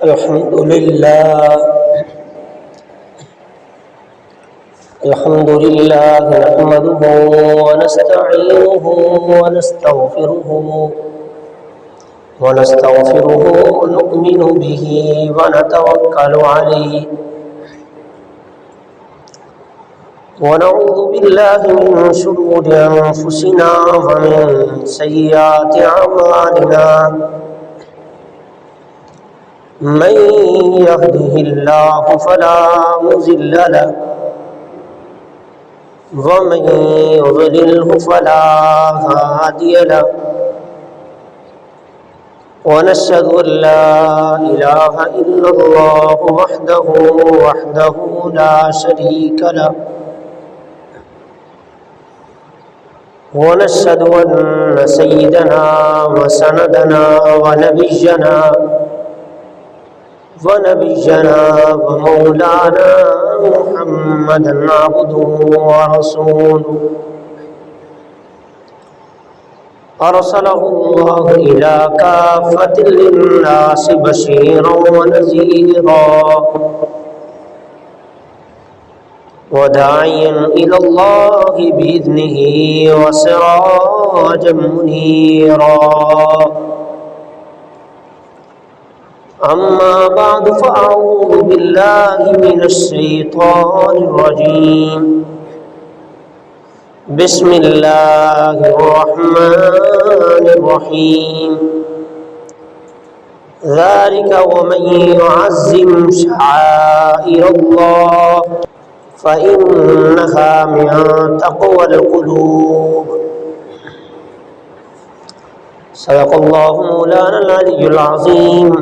الحمد لله نحمده ونستعينه ونستغفره ونؤمن به ونتوكل عليه ونعوذ بالله من شرور أنفسنا ومن سيئات أعمالنا من يهده الله فلا مضل له ومن يضلله فلا هادي له ونشهد أن لا إله إلا الله وحده لا شريك له ونشهد أن سيدنا وسندنا ونبينا ومولانا محمدا عبده ورسوله أرسله الله إلى كافة للناس بشيرا ونذيرا وداعيا إلى الله بإذنه وسراجا منيرا أما بعد فأعوذ بالله من الشيطان الرجيم بسم الله الرحمن الرحيم ذلك ومن يعظم شعائر الله فإنها من تقوى القلوب صدق الله مولانا العلي العظيم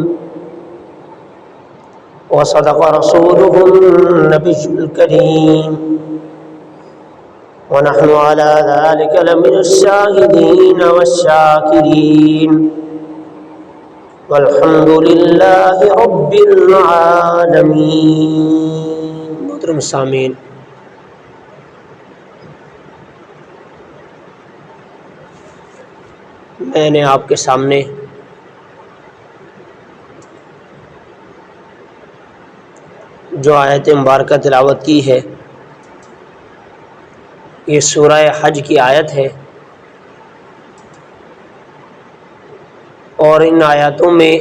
وصدق رسوله النبي الكريم ونحن على ذلك لمن الشاهدين والشاكرين والحمد لله رب العالمين. محترم سامعین، میں نے آپ کے سامنے جو آیت مبارکہ تلاوت کی ہے، یہ سورہ حج کی آیت ہے، اور ان آیاتوں میں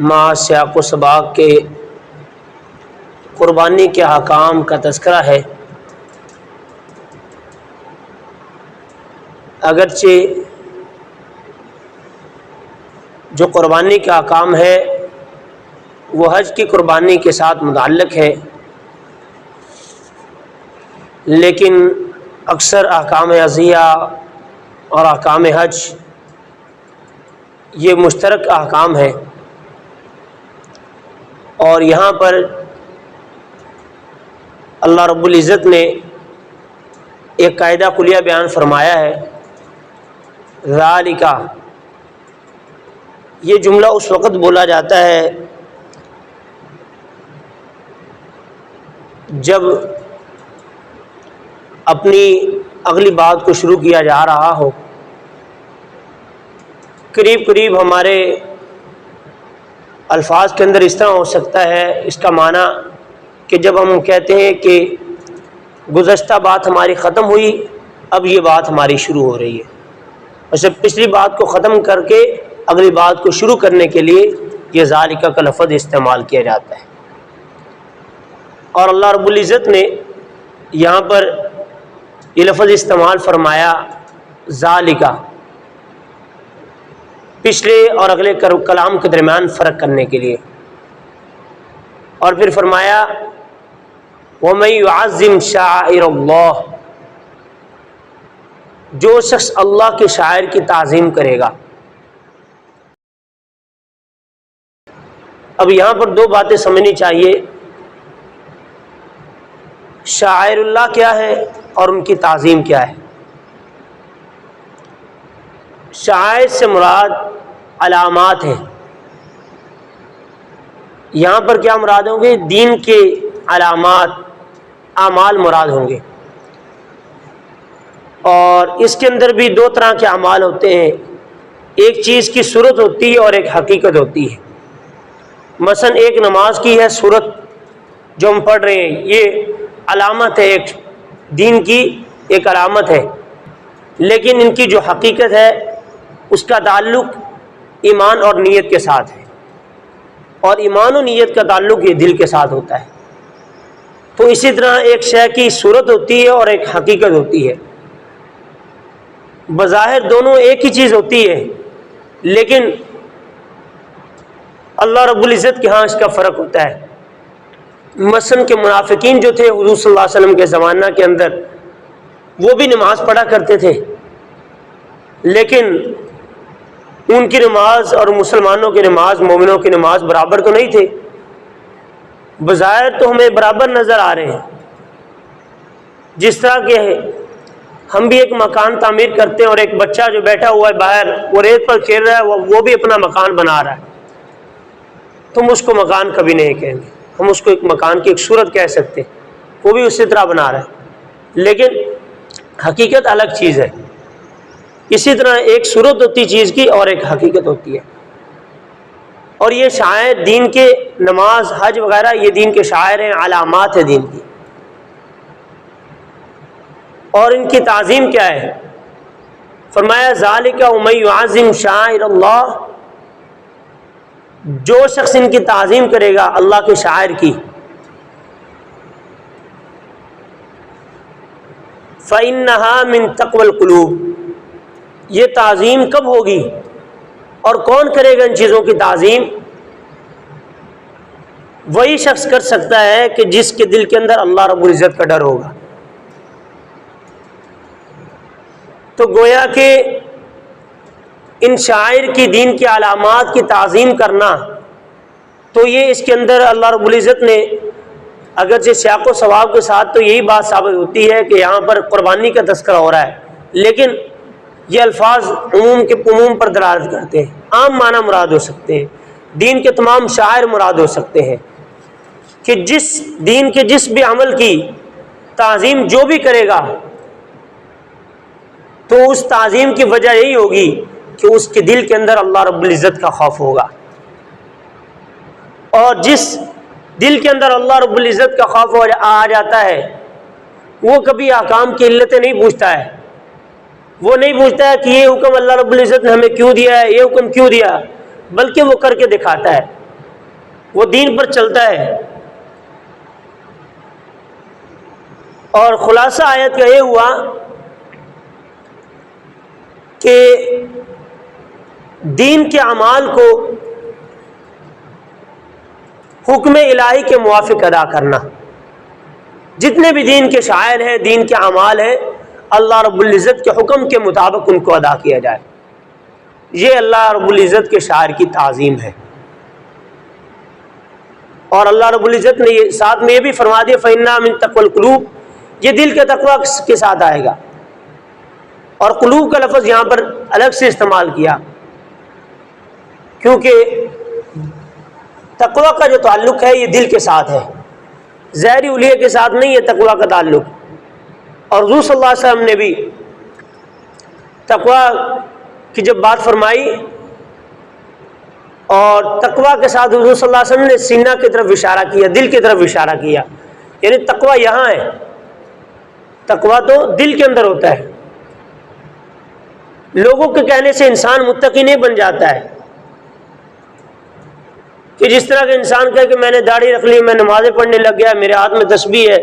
مع سیاق و سباق کے قربانی کے احکام کا تذکرہ ہے۔ اگرچہ جو قربانی کا احکام ہے وہ حج کی قربانی کے ساتھ متعلق ہے، لیکن اکثر احکام عزیہ اور احکام حج یہ مشترک احکام ہیں، اور یہاں پر اللہ رب العزت نے ایک قاعدہ کلیہ بیان فرمایا ہے۔ ذالک، یہ جملہ اس وقت بولا جاتا ہے جب اپنی اگلی بات کو شروع کیا جا رہا ہو۔ قریب قریب ہمارے الفاظ کے اندر اس طرح ہو سکتا ہے، اس کا معنی کہ جب ہم کہتے ہیں کہ گزشتہ بات ہماری ختم ہوئی، اب یہ بات ہماری شروع ہو رہی ہے، اور جب پچھلی بات کو ختم کر کے اگلی بات کو شروع کرنے کے لیے یہ ذالک کا لفظ استعمال کیا جاتا ہے۔ اور اللہ رب العزت نے یہاں پر یہ لفظ استعمال فرمایا ذالک، پچھلے اور اگلے کلام کے درمیان فرق کرنے کے لیے، اور پھر فرمایا وَمَن يُعَظِّمْ شَعَائِرَ اللَّهِ، جو شخص اللہ کے شاعر کی تعظیم کرے گا۔ اب یہاں پر دو باتیں سمجھنی چاہیے، شاعر اللہ کیا ہے اور ان کی تعظیم کیا ہے۔ شاعر سے مراد علامات ہیں، یہاں پر کیا مراد ہوں گے؟ دین کے علامات، اعمال مراد ہوں گے، اور اس کے اندر بھی دو طرح کے اعمال ہوتے ہیں، ایک چیز کی صورت ہوتی ہے اور ایک حقیقت ہوتی ہے۔ مثلا ایک نماز کی ہے صورت جو ہم پڑھ رہے ہیں، یہ علامت ہے، ایک دین کی ایک علامت ہے، لیکن ان کی جو حقیقت ہے اس کا تعلق ایمان اور نیت کے ساتھ ہے، اور ایمان و نیت کا تعلق یہ دل کے ساتھ ہوتا ہے۔ تو اسی طرح ایک شے کی صورت ہوتی ہے اور ایک حقیقت ہوتی ہے۔ بظاہر دونوں ایک ہی چیز ہوتی ہے، لیکن اللہ رب العزت کے ہاں اس کا فرق ہوتا ہے۔ مثلا کہ منافقین جو تھے حضور صلی اللہ علیہ وسلم کے زمانہ کے اندر، وہ بھی نماز پڑھا کرتے تھے، لیکن ان کی نماز اور مسلمانوں کی نماز، مومنوں کی نماز برابر تو نہیں تھے۔ بظاہر تو ہمیں برابر نظر آ رہے ہیں، جس طرح کہ ہم بھی ایک مکان تعمیر کرتے ہیں اور ایک بچہ جو بیٹھا ہوا ہے باہر وہ ریت پر کھیل رہا ہے، وہ بھی اپنا مکان بنا رہا ہے، تم اس کو مکان کبھی نہیں کہیں گے، ہم اس کو ایک مکان کی ایک صورت کہہ سکتے ہیں، وہ بھی اسی طرح بنا رہا ہے، لیکن حقیقت الگ چیز ہے۔ اسی طرح ایک صورت ہوتی چیز کی اور ایک حقیقت ہوتی ہے، اور یہ شاعر دین کے، نماز، حج وغیرہ یہ دین کے شاعر ہیں، علامات ہیں دین کی، اور ان کی تعظیم کیا ہے؟ فرمایا ذالک ومن یعظم شعائر اللہ، جو شخص ان کی تعظیم کرے گا اللہ کے شاعر کی، فإنہا من تقوی القلوب، یہ تعظیم کب ہوگی اور کون کرے گا ان چیزوں کی تعظیم؟ وہی شخص کر سکتا ہے کہ جس کے دل کے اندر اللہ رب العزت کا ڈر ہوگا۔ تو گویا کہ ان شاعر کی، دین کی علامات کی تعظیم کرنا، تو یہ اس کے اندر اللہ رب العزت نے اگرچہ سیاق و ثواب کے ساتھ تو یہی بات ثابت ہوتی ہے کہ یہاں پر قربانی کا تذکرہ ہو رہا ہے، لیکن یہ الفاظ عموم پر دلالت کرتے ہیں، عام معنی مراد ہو سکتے ہیں، دین کے تمام شاعر مراد ہو سکتے ہیں، کہ جس دین کے جس بھی عمل کی تعظیم جو بھی کرے گا تو اس تعظیم کی وجہ یہی ہوگی کہ اس کے دل کے اندر اللہ رب العزت کا خوف ہوگا، اور جس دل کے اندر اللہ رب العزت کا خوف آ جاتا ہے وہ کبھی احکام کی علتیں نہیں پوچھتا ہے، وہ نہیں پوچھتا ہے کہ یہ حکم اللہ رب العزت نے ہمیں کیوں دیا ہے، یہ حکم کیوں دیا، بلکہ وہ کر کے دکھاتا ہے، وہ دین پر چلتا ہے۔ اور خلاصہ آیت کا یہ ہوا کہ دین کے اعمال کو حکم الہی کے موافق ادا کرنا، جتنے بھی دین کے شاعر ہیں، دین کے اعمال ہیں، اللہ رب العزت کے حکم کے مطابق ان کو ادا کیا جائے، یہ اللہ رب العزت کے شاعر کی تعظیم ہے۔ اور اللہ رب العزت نے یہ ساتھ میں یہ بھی فرما دیا فإنہا من تقوی القلوب، یہ دل کے تقوی کے ساتھ آئے گا، اور قلوب کا لفظ یہاں پر الگ سے استعمال کیا، کیونکہ تقوی کا جو تعلق ہے یہ دل کے ساتھ ہے، ظاہری الیہ کے ساتھ نہیں ہے تقوی کا تعلق۔ اور حضور صلی اللہ علیہ وسلم نے بھی تقوی کی جب بات فرمائی، اور تقوی کے ساتھ حضور صلی اللہ علیہ وسلم نے سینہ کی طرف اشارہ کیا، دل کی طرف اشارہ کیا، یعنی تقوی یہاں ہے، تقوی تو دل کے اندر ہوتا ہے۔ لوگوں کے کہنے سے انسان متقی نہیں بن جاتا ہے، کہ جس طرح کہ انسان کہے کہ میں نے داڑھی رکھ لی، میں نمازیں پڑھنے لگ گیا، میرے ہاتھ میں تسبیح ہے،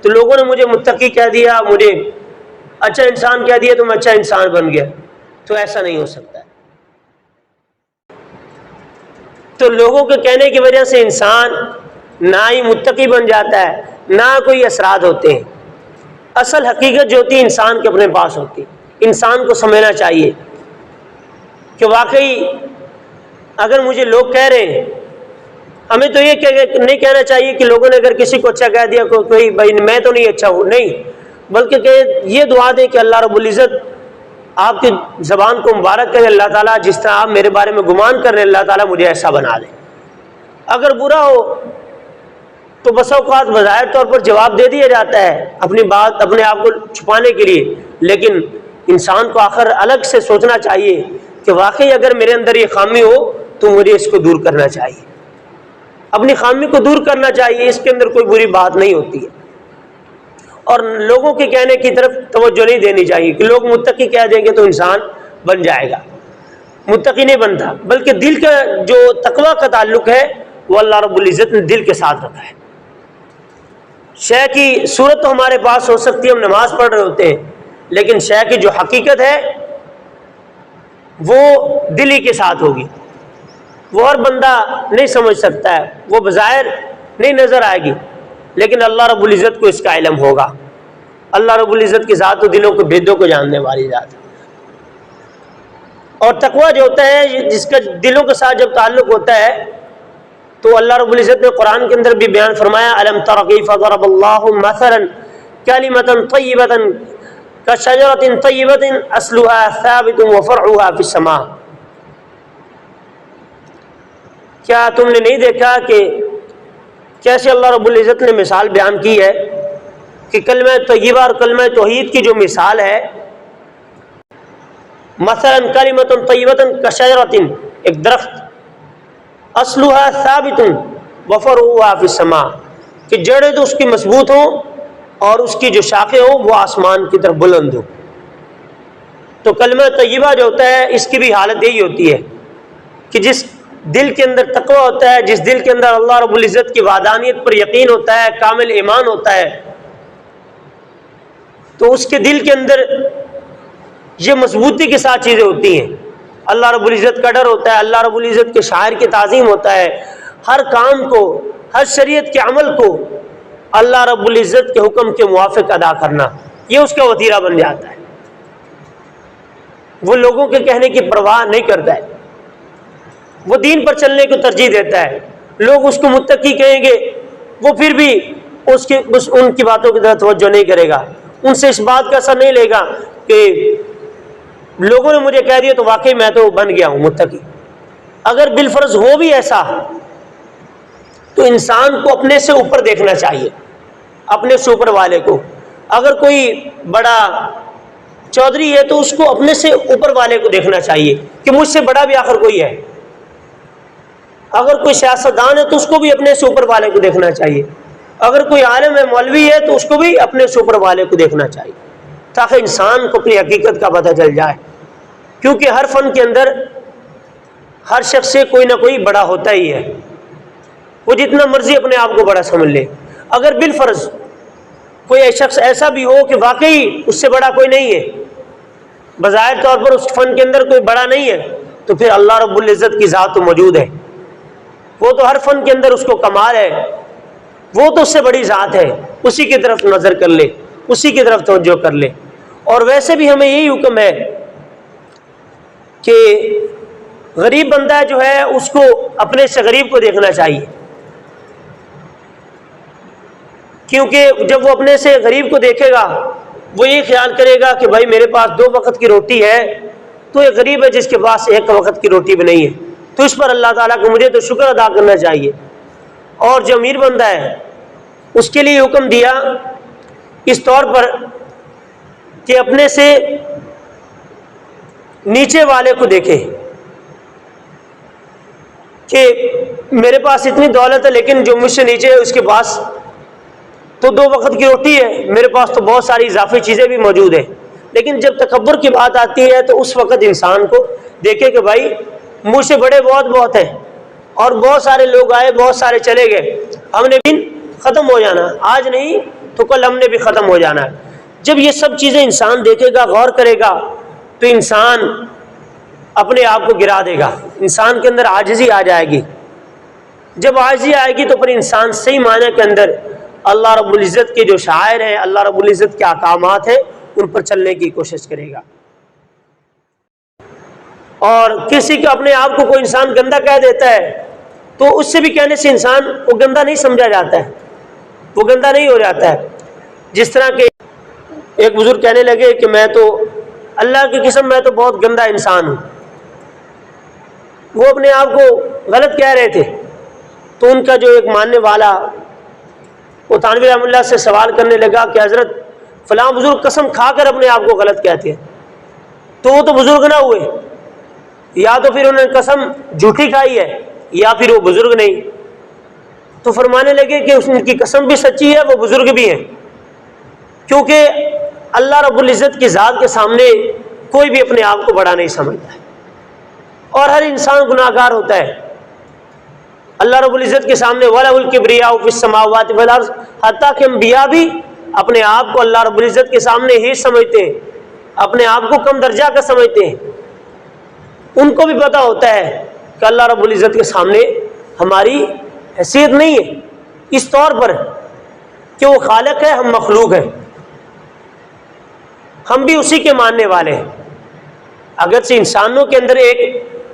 تو لوگوں نے مجھے متقی کہہ دیا، مجھے اچھا انسان کہہ دیا تو میں اچھا انسان بن گیا، تو ایسا نہیں ہو سکتا ہے۔ تو لوگوں کے کہنے کی وجہ سے انسان نہ ہی متقی بن جاتا ہے، نہ کوئی اثرات ہوتے ہیں۔ اصل حقیقت جو ہوتی ہے انسان کے اپنے پاس ہوتی ہے، انسان کو سمجھنا چاہیے کہ واقعی اگر مجھے لوگ کہہ رہے ہیں، ہمیں تو یہ نہیں کہنا چاہیے کہ لوگوں نے اگر کسی کو اچھا کہہ دیا کوئی بھائی میں تو نہیں اچھا ہوں، نہیں، بلکہ کہ یہ دعا دیں کہ اللہ رب العزت آپ کی زبان کو مبارک کرے، اللہ تعالیٰ جس طرح آپ میرے بارے میں گمان کر رہے ہیں اللہ تعالیٰ مجھے ایسا بنا دے۔ اگر برا ہو تو بس اوقات بظاہر طور پر جواب دے دیا جاتا ہے اپنی بات، اپنے آپ کو چھپانے کے لیے، لیکن انسان کو آخر الگ سے سوچنا چاہیے کہ واقعی اگر میرے اندر یہ خامی ہو تو مجھے اس کو دور کرنا چاہیے، اپنی خامی کو دور کرنا چاہیے، اس کے اندر کوئی بری بات نہیں ہوتی ہے۔ اور لوگوں کے کہنے کی طرف توجہ نہیں دینی چاہیے کہ لوگ متقی کہہ دیں گے تو انسان بن جائے گا، متقی نہیں بنتا، بلکہ دل کا جو تقویٰ کا تعلق ہے وہ اللہ رب العزت نے دل کے ساتھ رکھا ہے۔ شے کی صورت تو ہمارے پاس ہو سکتی ہے، ہم نماز پڑھ رہے ہوتے ہیں، لیکن شے کی جو حقیقت ہے وہ دل ہی کے ساتھ ہوگی، وہ ہر بندہ نہیں سمجھ سکتا ہے، وہ بظاہر نہیں نظر آئے گی، لیکن اللہ رب العزت کو اس کا علم ہوگا۔ اللہ رب العزت کی ذات و دلوں کے بھیدوں کو جاننے والی ذات ہے۔ اور تقویٰ جو ہوتا ہے جس کا دلوں کے ساتھ جب تعلق ہوتا ہے تو اللہ رب العزت نے قرآن کے اندر بھی بیان فرمایا الم تر کیف ضرب اللہ مثلا کلمۃ طیبۃ کشجرۃ طیبۃ اصلها ثابت وفرعها فی السماء۔ کیا تم نے نہیں دیکھا کہ کیسے اللہ رب العزت نے مثال بیان کی ہے کہ کلمہ طیبہ اور کلمہ توحید کی جو مثال ہے، مثلا کلمۃ طیبۃ کشجرۃ، ایک درخت، اصلها ثابت وفرعها فی السماء، کہ جڑیں تو اس کی مضبوط ہوں اور اس کی جو شاخیں ہوں وہ آسمان کی طرف بلند ہوں۔ تو کلمہ طیبہ جو ہوتا ہے اس کی بھی حالت یہی ہوتی ہے کہ جس دل کے اندر تقویٰ ہوتا ہے، جس دل کے اندر اللہ رب العزت کی وحدانیت پر یقین ہوتا ہے، کامل ایمان ہوتا ہے، تو اس کے دل کے اندر یہ مضبوطی کے ساتھ چیزیں ہوتی ہیں۔ اللہ رب العزت کا ڈر ہوتا ہے، اللہ رب العزت کے شاعر کی تعظیم ہوتا ہے، ہر کام کو، ہر شریعت کے عمل کو اللہ رب العزت کے حکم کے موافق ادا کرنا، یہ اس کا وتیرہ بن جاتا ہے۔ وہ لوگوں کے کہنے کی پرواہ نہیں کرتا ہے، وہ دین پر چلنے کو ترجیح دیتا ہے۔ لوگ اس کو متقی کہیں گے، وہ پھر بھی ان کی باتوں کی طرف توجہ نہیں کرے گا، ان سے اس بات کا اثر نہیں لے گا کہ لوگوں نے مجھے کہہ دیا تو واقعی میں تو بن گیا ہوں متقی۔ اگر بالفرض ہو بھی ایسا تو انسان کو اپنے سے اوپر دیکھنا چاہیے، اپنے سے اوپر والے کو۔ اگر کوئی بڑا چودھری ہے تو اس کو اپنے سے اوپر والے کو دیکھنا چاہیے کہ مجھ سے بڑا بھی آخر کوئی ہے۔ اگر کوئی سیاستدان ہے تو اس کو بھی اپنے سے اوپر والے کو دیکھنا چاہیے۔ اگر کوئی عالم ہے، مولوی ہے تو اس کو بھی اپنے سے اوپر والے کو دیکھنا چاہیے، تاکہ انسان کو اپنی حقیقت کا پتہ چل جائے۔ کیونکہ ہر فن کے اندر ہر شخص سے کوئی نہ کوئی بڑا ہوتا ہی ہے، وہ جتنا مرضی اپنے آپ کو بڑا سمجھ لے۔ اگر بالفرض کوئی شخص ایسا بھی ہو کہ واقعی اس سے بڑا کوئی نہیں ہے، بظاہر طور پر اس فن کے اندر کوئی بڑا نہیں ہے، تو پھر اللہ رب العزت کی ذات تو موجود ہے، وہ تو ہر فن کے اندر اس کو کمال ہے، وہ تو اس سے بڑی ذات ہے، اسی کی طرف نظر کر لے، اسی کی طرف توجہ کر لے۔ اور ویسے بھی ہمیں یہی حکم ہے کہ غریب بندہ جو ہے اس کو اپنے سے غریب کو دیکھنا چاہیے، کیونکہ جب وہ اپنے سے غریب کو دیکھے گا وہ یہ خیال کرے گا کہ بھائی میرے پاس 2 وقت کی روٹی ہے، تو ایک غریب ہے جس کے پاس 1 وقت کی روٹی بھی نہیں ہے، تو اس پر اللہ تعالیٰ کو مجھے تو شکر ادا کرنا چاہیے۔ اور جو امیر بندہ ہے اس کے لیے حکم دیا اس طور پر کہ اپنے سے نیچے والے کو دیکھے کہ میرے پاس اتنی دولت ہے لیکن جو مجھ سے نیچے ہے اس کے پاس تو 2 وقت کی روٹی ہے، میرے پاس تو بہت ساری اضافی چیزیں بھی موجود ہیں۔ لیکن جب تکبر کی بات آتی ہے تو اس وقت انسان کو دیکھے کہ بھائی مجھ سے بڑے بہت ہیں، اور بہت سارے لوگ آئے، بہت سارے چلے گئے، ہم نے بھی ختم ہو جانا، آج نہیں تو کل ہم نے بھی ختم ہو جانا ہے۔ جب یہ سب چیزیں انسان دیکھے گا، غور کرے گا، تو انسان اپنے آپ کو گرا دے گا، انسان کے اندر عاجزی آ جائے گی۔ جب عاجزی آئے گی تو پھر انسان صحیح معنی کے اندر اللہ رب العزت کے جو شاعر ہیں، اللہ رب العزت کے احکامات ہیں، ان پر چلنے کی کوشش کرے گا۔ اور کسی کو اپنے آپ کو کوئی انسان گندا کہہ دیتا ہے تو اس سے بھی کہنے سے انسان وہ گندا نہیں سمجھا جاتا ہے، وہ گندا نہیں ہو جاتا ہے۔ جس طرح کہ ایک بزرگ کہنے لگے کہ میں تو اللہ کی قسم میں تو بہت گندا انسان ہوں، وہ اپنے آپ کو غلط کہہ رہے تھے، تو ان کا جو ایک ماننے والا وہ تھانوی رحمۃ اللہ سے سوال کرنے لگا کہ حضرت فلاں بزرگ قسم کھا کر اپنے آپ کو غلط کہتے ہیں، تو وہ تو بزرگ نہ ہوئے، یا تو پھر انہوں نے قسم جھوٹی کھائی ہے یا پھر وہ بزرگ نہیں. تو فرمانے لگے کہ ان کی قسم بھی سچی ہے, وہ بزرگ بھی ہیں, کیونکہ اللہ رب العزت کی ذات کے سامنے کوئی بھی اپنے آپ کو بڑا نہیں سمجھتا ہے, اور ہر انسان گناہ گار ہوتا ہے. اللہ رب العزت کے سامنے وَلَهُ الْكِبْرِيَاءُ فِي السَّمَاوَاتِ وَالْأَرْضِ, حتیٰ کہ انبیاء بھی اپنے آپ کو اللہ رب العزت کے سامنے ہی سمجھتے ہیں, اپنے آپ کو کم درجہ کا سمجھتے ہیں. ان کو بھی پتہ ہوتا ہے کہ اللہ رب العزت کے سامنے ہماری حیثیت نہیں ہے اس طور پر کہ وہ خالق ہے, ہم مخلوق ہیں, ہم بھی اسی کے ماننے والے ہیں. اگرچہ انسانوں کے اندر ایک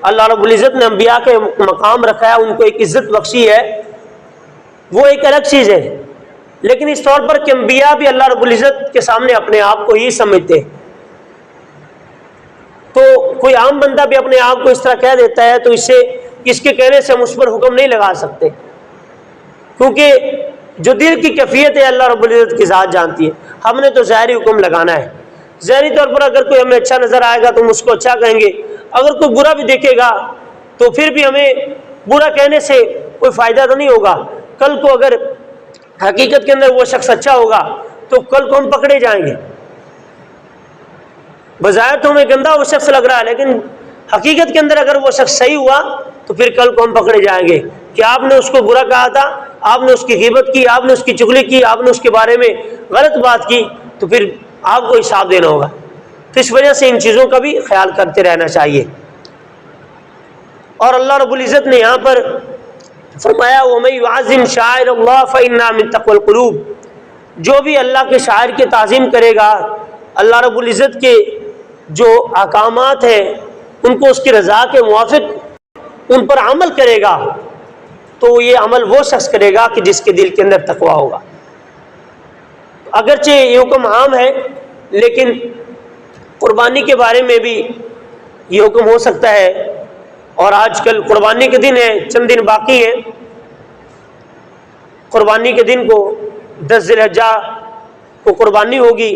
اللہ رب العزت نے انبیاء کے مقام رکھا ہے, ان کو ایک عزت بخشی ہے, وہ ایک الگ چیز ہے, لیکن اس طور پر کہ انبیاء بھی اللہ رب العزت کے سامنے اپنے آپ کو ہی سمجھتے ہیں. تو کوئی عام بندہ بھی اپنے آپ کو اس طرح کہہ دیتا ہے تو اس کے کہنے سے ہم اس پر حکم نہیں لگا سکتے, کیونکہ جو دل کی کیفیت ہے اللہ رب العزت کی ذات جانتی ہے. ہم نے تو ظاہری حکم لگانا ہے. ظاہری طور پر اگر کوئی ہمیں اچھا نظر آئے گا تو ہم اس کو اچھا کہیں گے, اگر کوئی برا بھی دیکھے گا تو پھر بھی ہمیں برا کہنے سے کوئی فائدہ تو نہیں ہوگا. کل کو اگر حقیقت کے اندر وہ شخص اچھا ہوگا تو کل کو ہم پکڑے جائیں گے. بظاہر تو ہمیں گندا وہ شخص لگ رہا ہے, لیکن حقیقت کے اندر اگر وہ شخص صحیح ہوا تو پھر کل کو ہم پکڑے جائیں گے کہ آپ نے اس کو برا کہا تھا, آپ نے اس کی غیبت کی, آپ نے اس کی چغلی کی, آپ نے اس کے بارے میں غلط بات کی, تو پھر آپ کو حساب دینا ہوگا. تو اس وجہ سے ان چیزوں کا بھی خیال کرتے رہنا چاہیے. اور اللہ رب العزت نے یہاں پر فرمایا وَمَن يُعَظِّمْ شَعَائِرَ اللَّهِ فَإِنَّهَا مِن تَقْوَى الْقُلُوبِ, جو بھی اللہ کے شاعر کی تعظیم کرے گا, اللہ رب العزت کے جو احکامات ہیں ان کو اس کی رضا کے موافق ان پر عمل کرے گا, تو یہ عمل وہ شخص کرے گا کہ جس کے دل کے اندر تقویٰ ہوگا. اگرچہ یہ حکم عام ہے, لیکن قربانی کے بارے میں بھی یہ حکم ہو سکتا ہے. اور آج کل قربانی کے دن ہے, چند دن باقی ہیں. قربانی کے دن کو 10 ذی الحجہ کو قربانی ہوگی.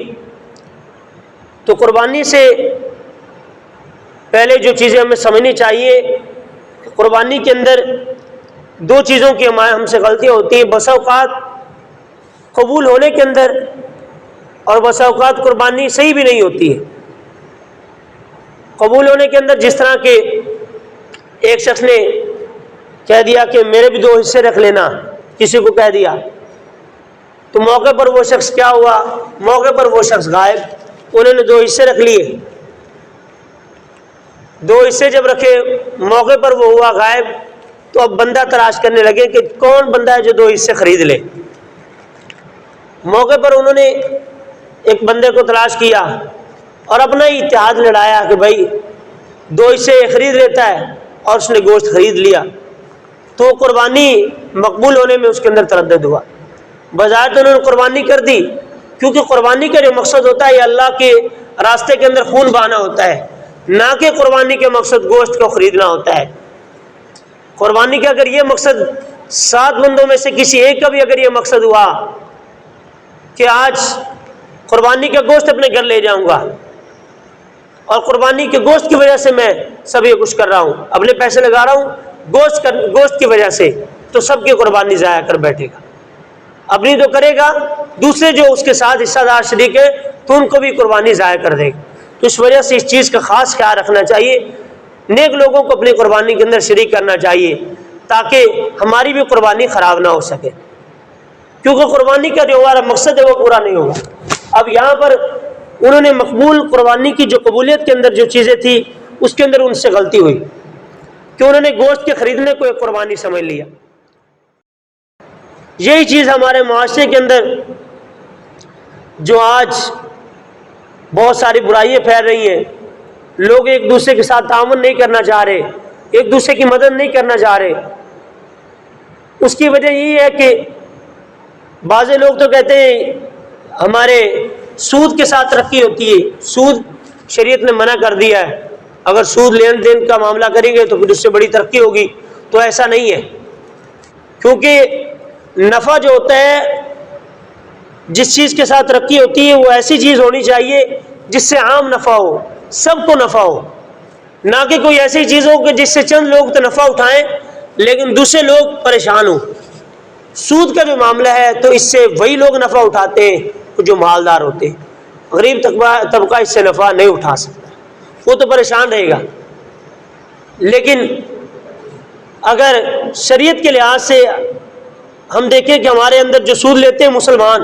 تو قربانی سے پہلے جو چیزیں ہمیں سمجھنی چاہیے, قربانی کے اندر 2 چیزوں کی ہم سے غلطیاں ہوتی ہیں. بسا اوقات قبول ہونے کے اندر اور بسا اوقات قربانی صحیح بھی نہیں ہوتی ہے. قبول ہونے کے اندر جس طرح کہ ایک شخص نے کہہ دیا کہ میرے بھی 2 حصے رکھ لینا, کسی کو کہہ دیا, تو موقع پر وہ شخص کیا ہوا, موقع پر وہ شخص غائب, انہوں نے 2 حصے رکھ لیے. 2 حصے جب رکھے, موقع پر وہ ہوا غائب, تو اب بندہ تلاش کرنے لگے کہ کون بندہ ہے جو 2 حصے خرید لے. موقع پر انہوں نے ایک بندے کو تلاش کیا اور اپنا ہی اتحاد لڑایا کہ بھائی 2 حصے خرید لیتا ہے, اور اس نے گوشت خرید لیا. تو قربانی مقبول ہونے میں اس کے اندر تردد ہوا. بظاہر تو انہوں نے قربانی کر دی, کیونکہ قربانی کا جو مقصد ہوتا ہے یہ اللہ کے راستے کے اندر خون بہانا ہوتا ہے, نہ کہ قربانی کے مقصد گوشت کو خریدنا ہوتا ہے. قربانی کا اگر یہ مقصد 7 بندوں میں سے کسی ایک کا بھی اگر یہ مقصد ہوا کہ آج قربانی کا گوشت اپنے گھر لے جاؤں گا اور قربانی کے گوشت کی وجہ سے میں سب یہ کچھ کر رہا ہوں, اپنے پیسے لگا رہا ہوں گوشت کی وجہ سے, تو سب کی قربانی ضائع کر بیٹھے گا. اپنی تو کرے گا, دوسرے جو اس کے ساتھ حصہ دار شریک ہے تو ان کو بھی قربانی ضائع کر دے گا. تو اس وجہ سے اس چیز کا خاص خیال رکھنا چاہیے. نیک لوگوں کو اپنی قربانی کے اندر شریک کرنا چاہیے تاکہ ہماری بھی قربانی خراب نہ ہو سکے, کیونکہ قربانی کا جو ہمارا مقصد ہے وہ پورا نہیں ہوگا. اب یہاں پر انہوں نے مقبول قربانی کی جو قبولیت کے اندر جو چیزیں تھی اس کے اندر ان سے غلطی ہوئی کہ انہوں نے گوشت کے خریدنے کو ایک قربانی سمجھ لیا. یہی چیز ہمارے معاشرے کے اندر جو آج بہت ساری برائیاں پھیل رہی ہیں, لوگ ایک دوسرے کے ساتھ تعاون نہیں کرنا چاہ رہے, ایک دوسرے کی مدد نہیں کرنا چاہ رہے. اس کی وجہ یہی ہے کہ بعض لوگ تو کہتے ہیں ہمارے سود کے ساتھ ترقی ہوتی ہے, سود شریعت نے منع کر دیا ہے, اگر سود لین دین کا معاملہ کریں گے تو پھر اس سے بڑی ترقی ہوگی. تو ایسا نہیں ہے, کیونکہ نفع جو ہوتا ہے, جس چیز کے ساتھ ترقی ہوتی ہے وہ ایسی چیز ہونی چاہیے جس سے عام نفع ہو, سب کو نفع ہو, نہ کہ کوئی ایسی چیز ہو کہ جس سے چند لوگ تو نفع اٹھائیں لیکن دوسرے لوگ پریشان ہوں۔ سود کا جو معاملہ ہے تو اس سے وہی لوگ نفع اٹھاتے ہیں جو مالدار ہوتے ہیں، غریب طبقہ اس سے نفع نہیں اٹھا سکتا، وہ تو پریشان رہے گا۔ لیکن اگر شریعت کے لحاظ سے ہم دیکھیں کہ ہمارے اندر جو سود لیتے ہیں مسلمان،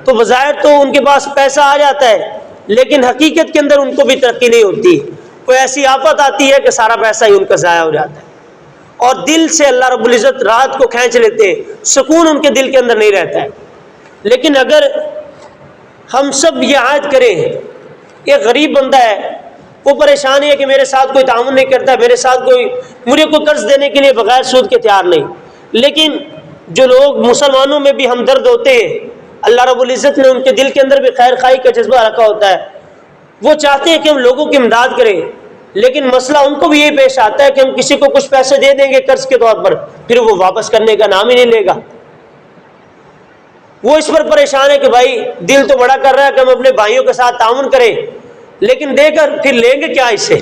تو بظاہر تو ان کے پاس پیسہ آ جاتا ہے لیکن حقیقت کے اندر ان کو بھی ترقی نہیں ہوتی، کوئی ایسی آفت آتی ہے کہ سارا پیسہ ہی ان کا ضائع ہو جاتا ہے، اور دل سے اللہ رب العزت راحت کو کھینچ لیتے ہیں، سکون ان کے دل کے اندر نہیں رہتا ہے۔ لیکن اگر ہم سب یہ عہد کریں، ایک غریب بندہ ہے، وہ پریشان ہے کہ میرے ساتھ کوئی تعاون نہیں کرتا، مجھے کوئی قرض دینے کے لیے بغیر سود کے تیار نہیں، لیکن جو لوگ مسلمانوں میں بھی ہمدرد ہوتے ہیں، اللہ رب العزت نے ان کے دل کے اندر بھی خیر خواہی کا جذبہ رکھا ہوتا ہے، وہ چاہتے ہیں کہ ہم لوگوں کی امداد کریں، لیکن مسئلہ ان کو بھی یہ پیش آتا ہے کہ ہم کسی کو کچھ پیسے دے دیں گے قرض کے طور پر، پھر وہ واپس کرنے کا نام ہی نہیں لے گا۔ وہ اس پر پریشان ہے کہ بھائی دل تو بڑا کر رہا ہے کہ ہم اپنے بھائیوں کے ساتھ تعاون کریں، لیکن دے کر پھر لیں گے کیا اس سے،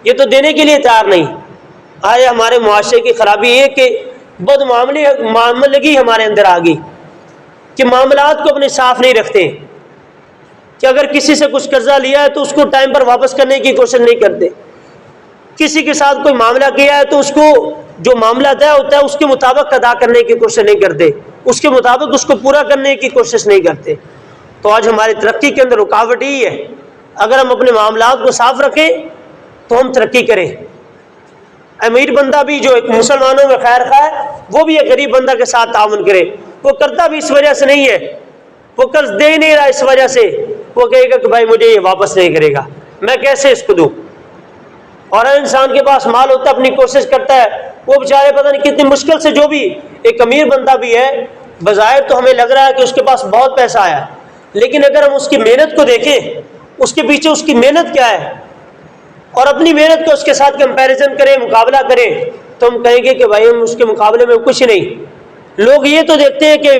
یہ تو دینے کے لیے تیار نہیں۔ آج ہمارے معاشرے کی خرابی یہ کہ بد معاملگی ہمارے اندر آ گئی کہ معاملات کو اپنے صاف نہیں رکھتے، کہ اگر کسی سے کچھ قرضہ لیا ہے تو اس کو ٹائم پر واپس کرنے کی کوشش نہیں کرتے، کسی کے ساتھ کوئی معاملہ کیا ہے تو اس کو جو معاملہ طے ہوتا ہے اس کے مطابق ادا کرنے کی کوشش نہیں کرتے، اس کے مطابق اس کو پورا کرنے کی کوشش نہیں کرتے۔ تو آج ہماری ترقی کے اندر رکاوٹ ہی ہے۔ اگر ہم اپنے معاملات کو صاف رکھیں تو ہم ترقی کریں۔ امیر بندہ بھی جو ایک مسلمانوں میں خیر خواہ ہے، وہ بھی ایک غریب بندہ کے ساتھ تعاون کرے، وہ کرتا بھی اس وجہ سے نہیں ہے، وہ قرض دے ہی نہیں رہا اس وجہ سے، وہ کہے گا کہ بھائی مجھے یہ واپس نہیں کرے گا، میں کیسے اس کو دوں۔ اور ہر انسان کے پاس مال ہوتا ہے، اپنی کوشش کرتا ہے، وہ بیچارے پتہ نہیں کتنی مشکل سے، جو بھی ایک امیر بندہ بھی ہے بظاہر تو ہمیں لگ رہا ہے کہ اس کے پاس بہت پیسہ آیا، لیکن اگر ہم اس کی محنت کو دیکھیں، اس کے پیچھے اس کی محنت کیا ہے، اور اپنی محنت کو اس کے ساتھ کمپیریزن کریں، مقابلہ کریں، تو ہم کہیں گے کہ بھائی ہم اس کے مقابلے میں کچھ نہیں۔ لوگ یہ تو دیکھتے ہیں کہ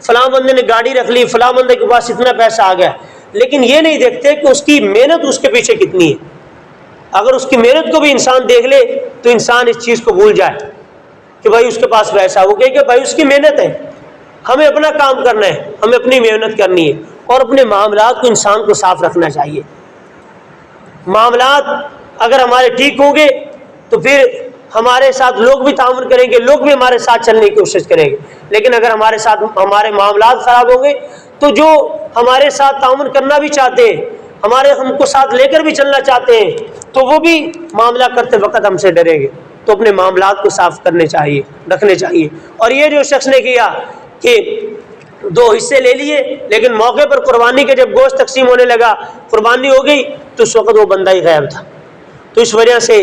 فلاں بندے نے گاڑی رکھ لی، فلاں بندے کے پاس اتنا پیسہ آ گیا، لیکن یہ نہیں دیکھتے کہ اس کی محنت اس کے پیچھے کتنی ہے۔ اگر اس کی محنت کو بھی انسان دیکھ لے تو انسان اس چیز کو بھول جائے کہ بھائی اس کے پاس پیسہ، وہ کہے کہ بھائی اس کی محنت ہے، ہمیں اپنا کام کرنا ہے، ہمیں اپنی محنت کرنی ہے، اور اپنے معاملات کو انسان کو صاف رکھنا چاہیے۔ معاملات اگر ہمارے ٹھیک ہوں گے تو پھر ہمارے ساتھ لوگ بھی تعاون کریں گے، لوگ بھی ہمارے ساتھ چلنے کی کوشش کریں گے۔ لیکن اگر ہمارے معاملات خراب ہوں گے تو جو ہمارے ساتھ تعاون کرنا بھی چاہتے ہیں، ہم کو ساتھ لے کر بھی چلنا چاہتے ہیں، تو وہ بھی معاملہ کرتے وقت ہم سے ڈریں گے۔ تو اپنے معاملات کو صاف رکھنے چاہیے۔ اور یہ جو شخص نے کیا کہ 2 حصے لے لیے، لیکن موقع پر قربانی کے جب گوشت تقسیم ہونے لگا، قربانی ہو گئی، تو اس وقت وہ بندہ ہی غائب تھا۔ تو اس وجہ سے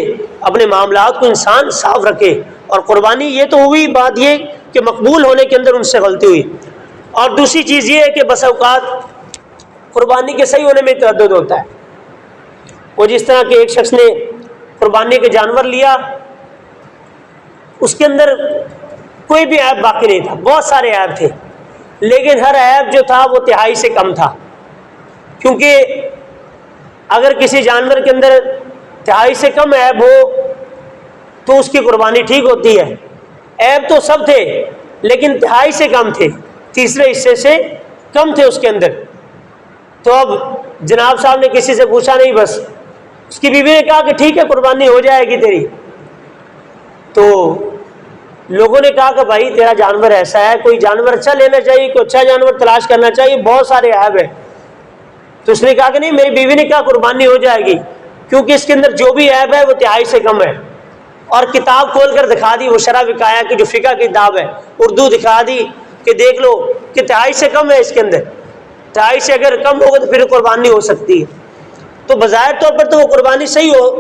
اپنے معاملات کو انسان صاف رکھے۔ اور قربانی یہ تو ہوئی بات یہ کہ مقبول ہونے کے اندر ان سے غلطی ہوئی، اور دوسری چیز یہ ہے کہ بس اوقات قربانی کے صحیح ہونے میں تردد ہوتا ہے۔ وہ جس طرح کہ ایک شخص نے قربانی کے جانور لیا، اس کے اندر کوئی بھی عیب باقی نہیں تھا، بہت سارے عیب تھے، لیکن ہر عیب جو تھا وہ تہائی سے کم تھا، کیونکہ اگر کسی جانور کے اندر تہائی سے کم عیب ہو تو اس کی قربانی ٹھیک ہوتی ہے۔ عیب تو سب تھے لیکن تہائی سے کم تھے، تیسرے حصے سے کم تھے اس کے اندر۔ تو اب جناب صاحب نے کسی سے پوچھا نہیں، بس اس کی بیوی نے کہا کہ ٹھیک ہے قربانی ہو جائے گی تیری۔ تو لوگوں نے کہا کہ بھائی تیرا جانور ایسا ہے، کوئی جانور اچھا لینا چاہیے، کوئی اچھا جانور تلاش کرنا چاہیے، بہت سارے عیب ہیں۔ تو اس نے کہا کہ نہیں، میری بیوی نے کہا قربانی ہو جائے گی، کیونکہ اس کے اندر جو بھی عیب ہے وہ تہائی سے کم ہے۔ اور کتاب کھول کر دکھا دی، وہ شرح وقایہ کی جو فقہ کی کتاب ہے، اردو دکھا دی کہ دیکھ لو کہ تہائی سے کم ہے اس کے اندر، تہائی سے اگر کم ہوگا تو پھر قربانی ہو سکتی ہے۔ تو بظاہر طور پر تو وہ قربانی صحیح ہو،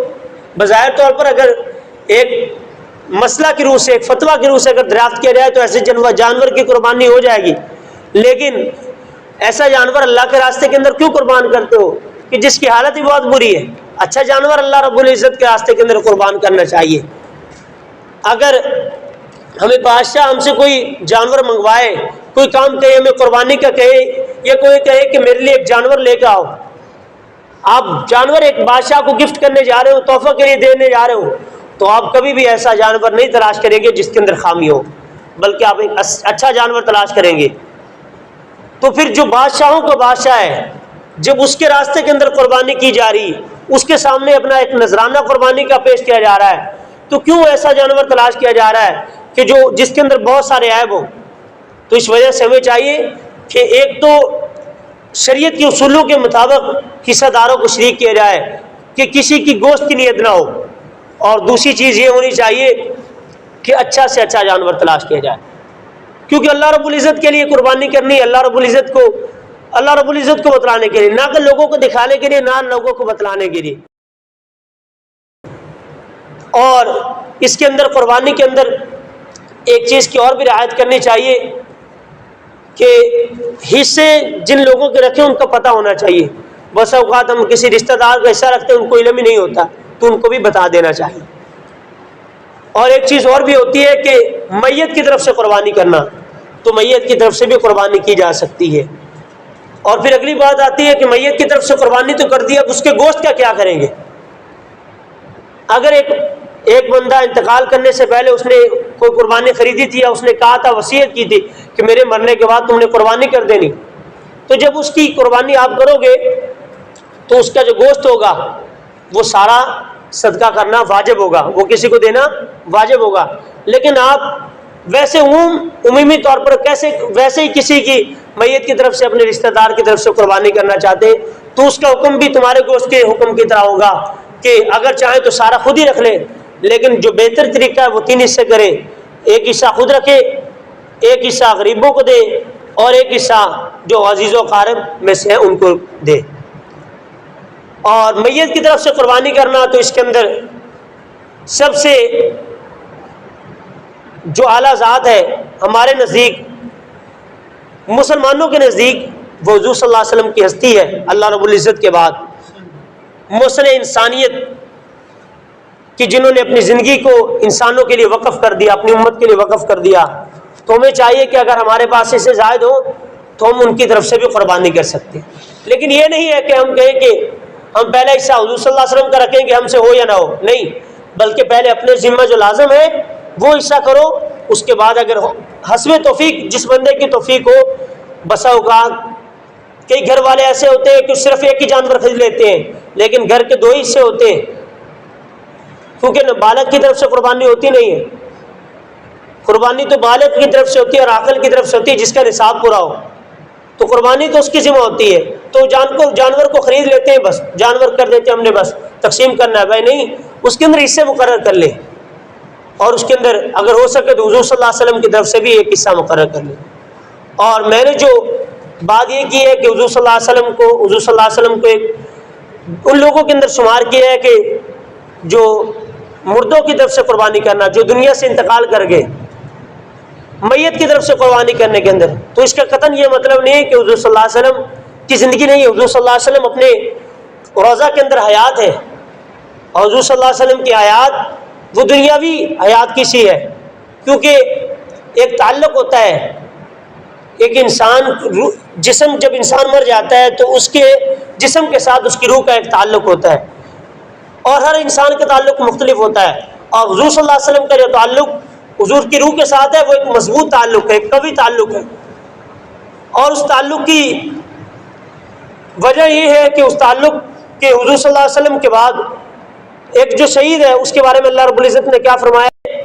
بظاہر طور پر اگر ایک مسئلہ کی روح سے، ایک فتویٰ کی روح سے اگر دریافت کیا جائے تو ایسے جانور کی قربانی ہو جائے گی، لیکن ایسا جانور اللہ کے راستے کے اندر کیوں قربان کرتے ہو کہ جس کی حالت ہی بہت بری ہے؟ اچھا جانور اللہ رب العزت کے راستے کے اندر قربان کرنا چاہیے۔ اگر ہمیں بادشاہ ہم سے کوئی جانور منگوائے، کوئی کام کہے، ہمیں قربانی کا کہے، یا کوئی کہے کہ میرے لیے ایک جانور لے کے آؤ، آپ جانور ایک بادشاہ کو گفٹ کرنے جا رہے ہو، تحفہ کے لیے دینے جا رہے ہو، تو آپ کبھی بھی ایسا جانور نہیں تلاش کریں گے جس کے اندر خامی ہو، بلکہ آپ ایک اچھا جانور تلاش کریں گے۔ تو پھر جو بادشاہوں کا بادشاہ ہے، جب اس کے راستے کے اندر قربانی کی جا رہی، اس کے سامنے اپنا ایک نذرانہ قربانی کا پیش کیا جا رہا ہے، تو کیوں ایسا جانور تلاش کیا جا رہا ہے کہ جس کے اندر بہت سارے عیب ہوں؟ تو اس وجہ سے ہمیں چاہیے کہ ایک تو شریعت کے اصولوں کے مطابق حصہ داروں کو شریک کیا جائے کہ کسی کی گوشت کی نیت نہ ہو، اور دوسری چیز یہ ہونی چاہیے کہ اچھا سے اچھا جانور تلاش کیا جائے، کیونکہ اللہ رب العزت کے لیے قربانی کرنی ہے، اللہ رب العزت کو بتلانے کے لیے، نہ کہ لوگوں کو دکھانے کے لیے، نہ لوگوں کو بتلانے کے لیے۔ اور اس کے اندر قربانی کے اندر ایک چیز کی اور بھی رعایت کرنی چاہیے کہ حصے جن لوگوں کے رکھے ان کا پتہ ہونا چاہیے۔ بس اوقات ہم کسی رشتہ دار کا حصہ رکھتے ہیں، ان کو علم ہی نہیں ہوتا، تو ان کو بھی بتا دینا چاہیے۔ اور ایک چیز اور بھی ہوتی ہے کہ میت کی طرف سے قربانی کرنا، تو میت کی طرف سے بھی قربانی کی جا سکتی ہے۔ اور پھر اگلی بات آتی ہے کہ میت کی طرف سے قربانی تو کر دی، اب اس کے گوشت کا کیا کریں گے؟ اگر ایک بندہ انتقال کرنے سے پہلے اس نے کوئی قربانی خریدی تھی، یا اس نے کہا تھا، وصیت کی تھی کہ میرے مرنے کے بعد تم نے قربانی کر دینی، تو جب اس کی قربانی آپ کرو گے تو اس کا جو گوشت ہوگا وہ سارا صدقہ کرنا واجب ہوگا، وہ کسی کو دینا واجب ہوگا۔ لیکن آپ ویسے عمومی طور پر ویسے ہی کسی کی میت کی طرف سے، اپنے رشتہ دار کی طرف سے قربانی کرنا چاہتے ہیں، تو اس کا حکم بھی تمہارے گوشت کے حکم کی طرح ہوگا کہ اگر چاہیں تو سارا خود ہی رکھ لیں، لیکن جو بہتر طریقہ ہے وہ 3 حصے کرے، ایک حصہ خود رکھے، ایک حصہ غریبوں کو دے، اور ایک حصہ جو عزیز و اقارب میں سے ہیں ان کو دے۔ اور میت کی طرف سے قربانی کرنا، تو اس کے اندر سب سے جو اعلیٰ ذات ہے ہمارے نزدیک، مسلمانوں کے نزدیک، وہ حضور صلی اللہ علیہ وسلم کی ہستی ہے اللہ رب العزت کے بعد، محسن انسانیت کہ جنہوں نے اپنی زندگی کو انسانوں کے لیے وقف کر دیا، اپنی امت کے لیے وقف کر دیا۔ تو ہمیں چاہیے کہ اگر ہمارے پاس اسے زائد ہو تو ہم ان کی طرف سے بھی قربانی کر سکتے ہیں۔ لیکن یہ نہیں ہے کہ ہم کہیں کہ ہم پہلا حصہ حضور صلی اللہ علیہ وسلم کا رکھیں کہ ہم سے ہو یا نہ ہو، نہیں، بلکہ پہلے اپنے ذمہ جو لازم ہے وہ حصہ کرو، اس کے بعد اگر حسب توفیق، جس بندے کی توفیق ہو، بسا اوقات کئی گھر والے ایسے ہوتے ہیں کہ صرف ایک ہی جانور خرید لیتے ہیں، لیکن گھر کے 2 حصے ہوتے ہیں، کیونکہ نہ بالغ کی طرف سے قربانی ہوتی نہیں ہے، قربانی تو بالغ کی طرف سے ہوتی ہے اور عاقل کی طرف سے ہوتی ہے جس کا نصاب پورا ہو، تو قربانی تو اس کی ذمہ ہوتی ہے۔ تو جانور کو خرید لیتے ہیں، بس جانور کر دیتے ہیں ہم نے، بس تقسیم کرنا ہے، بھائی نہیں، اس کے اندر حصے مقرر کر لیں، اور اس کے اندر اگر ہو سکے تو حضور صلی اللہ علیہ وسلم کی طرف سے بھی ایک حصہ مقرر کر لیں۔ اور میں نے جو بات یہ کی ہے کہ حضور صلی اللہ علیہ وسلم کو ایک ان لوگوں کے اندر شمار کیا ہے کہ جو مردوں کی طرف سے قربانی کرنا، جو دنیا سے انتقال کر گئے، میت کی طرف سے قربانی کرنے کے اندر، تو اس کا قطعاً یہ مطلب نہیں ہے کہ حضور صلی اللہ علیہ وسلم کی زندگی نہیں ہے۔ حضور صلی اللہ علیہ وسلم اپنے روضہ کے اندر حیات ہے، اور حضور صلی اللہ علیہ وسلم کی حیات وہ دنیاوی حیات کی سی ہے، کیونکہ ایک تعلق ہوتا ہے، ایک انسان جسم، جب انسان مر جاتا ہے تو اس کے جسم کے ساتھ اس کی روح کا ایک تعلق ہوتا ہے، اور ہر انسان کا تعلق مختلف ہوتا ہے، اور حضور صلی اللہ علیہ وسلم کا جو تعلق حضور کی روح کے ساتھ ہے وہ ایک مضبوط تعلق ہے، ایک قوی تعلق ہے، اور اس تعلق کی وجہ یہ ہے کہ اس تعلق کے حضور صلی اللہ علیہ وسلم کے بعد ایک جو شہید ہے اس کے بارے میں اللہ رب العزت نے کیا فرمایا ہے؟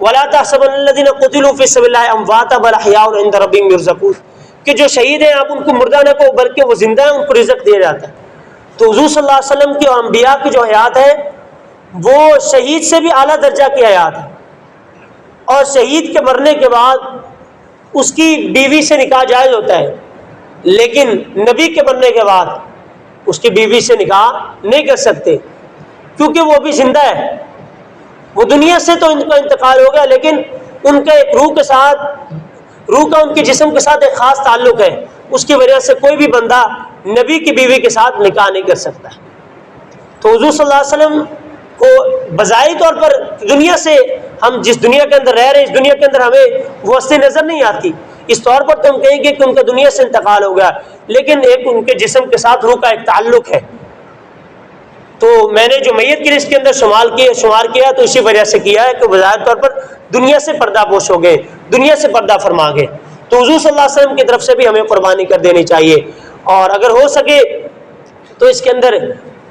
وَلَا تَحْسَبَنَّ الَّذِينَ قُتِلُوا فِي سَبِيلِ اللَّهِ أَمْوَاتًا بَلْ أَحْيَاءٌ عِندَ رَبِّهِمْ يُرْزَقُونَ، کہ جو شہید ہیں آپ ان کو مردہ نہ کہو بلکہ وہ زندہ ہیں، ان کو رزق دیا جاتا ہے۔ تو حضور صلی اللہ علیہ وسلم کی اور انبیاء کی جو حیات ہے وہ شہید سے بھی اعلیٰ درجہ کی حیات ہے، اور شہید کے مرنے کے بعد اس کی بیوی سے نکاح جائز ہوتا ہے، لیکن نبی کے مرنے کے بعد اس کی بیوی سے نکاح نہیں کر سکتے، کیونکہ وہ بھی زندہ ہے، وہ دنیا سے تو ان کا انتقال ہو گیا، لیکن ان کا ایک روح کا ان کے جسم کے ساتھ ایک خاص تعلق ہے، اس کی وجہ سے کوئی بھی بندہ نبی کی بیوی کے ساتھ نکاح نہیں کر سکتا۔ تو حضور صلی اللہ علیہ وسلم کو بظاہری طور پر دنیا سے، ہم جس دنیا کے اندر رہ رہے ہیں اس دنیا کے اندر ہمیں وہ ہستی نظر نہیں آتی، اس طور پر تو ہم کہیں گے کہ ان کا دنیا سے انتقال ہو گیا، لیکن ایک ان کے جسم کے ساتھ روح کا ایک تعلق ہے، تو میں نے جو میت کی لسٹ کے اندر شمار کیا تو اسی وجہ سے کیا ہے کہ بظاہر طور پر دنیا سے پردہ پوش ہو گئے، دنیا سے پردہ فرما گئے. تو حضور صلی اللہ علیہ وسلم کی طرف سے بھی ہمیں قربانی کر دینی چاہیے، اور اگر ہو سکے تو اس کے اندر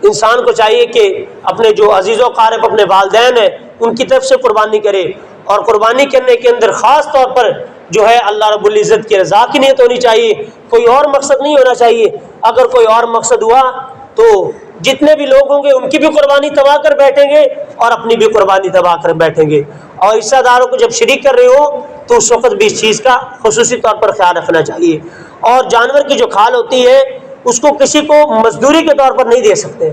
انسان کو چاہیے کہ اپنے جو عزیز و اقارب اپنے والدین ہیں ان کی طرف سے قربانی کرے، اور قربانی کرنے کے اندر خاص طور پر جو ہے اللہ رب العزت کی رضا کی نیت ہونی چاہیے، کوئی اور مقصد نہیں ہونا چاہیے. اگر کوئی اور مقصد ہوا تو جتنے بھی لوگ ہوں گے ان کی بھی قربانی تباہ کر بیٹھیں گے اور اپنی بھی قربانی تباہ کر بیٹھیں گے. اور حصہ داروں کو جب شریک کر رہے ہو تو اس وقت بھی اس چیز کا خصوصی طور پر خیال رکھنا چاہیے. اور جانور کی جو کھال ہوتی ہے اس کو کسی کو مزدوری کے طور پر نہیں دے سکتے.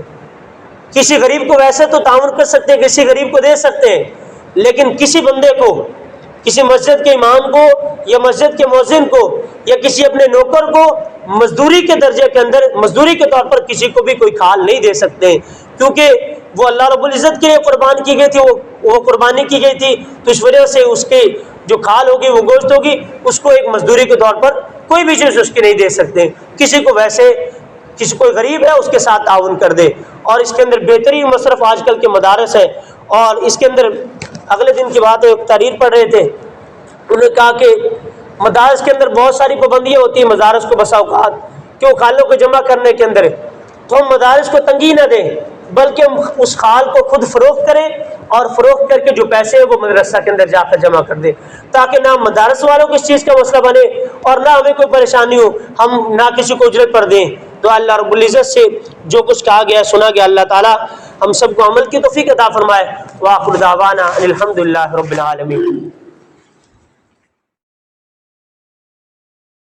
کسی غریب کو ویسے تو تعاون کر سکتے ہیں، کسی غریب کو دے سکتے ہیں، لیکن کسی بندے کو، کسی مسجد کے امام کو یا مسجد کے مؤذن کو یا کسی اپنے نوکر کو مزدوری کے درجے کے اندر مزدوری کے طور پر کسی کو بھی کوئی کھال نہیں دے سکتے، کیونکہ وہ اللہ رب العزت کے لیے قربان کی گئی تھی، وہ قربانی کی گئی تھی. تو اس وجہ سے اس کے جو کھال ہوگی، وہ گوشت ہوگی، اس کو ایک مزدوری کے طور پر کوئی بھی چیز اس کی نہیں دے سکتے. کسی کو ویسے کسی کوئی غریب ہے اس کے ساتھ تعاون کر دے. اور اس کے اندر بہترین مصرف آج کل کے مدارس ہے. اور اس کے اندر اگلے دن کی بات ہے، ایک تحریر پڑھ رہے تھے، انہوں نے کہا کہ مدارس کے اندر بہت ساری پابندیاں ہوتی ہیں مدارس کو بسا اوقات کہ وہ کھالوں کو جمع کرنے کے اندر، تو ہم مدارس کو تنگی نہ دیں بلکہ ہم اس کھال کو خود فروخت کریں اور فروخت کر کے جو پیسے ہیں وہ مدرسہ کے اندر جا کر جمع کر دیں، تاکہ نہ مدارس والوں کو اس چیز کا مسئلہ بنے اور نہ ہمیں کوئی پریشانی ہو، ہم نہ کسی کو اجرت پر دیں. تو اللہ رب العزت سے جو کچھ کہا گیا سنا گیا، اللہ تعالی ہم سب کو عمل کی توفیق عطا فرمائے. وآخر دعوانا الحمدللہ رب العالمین.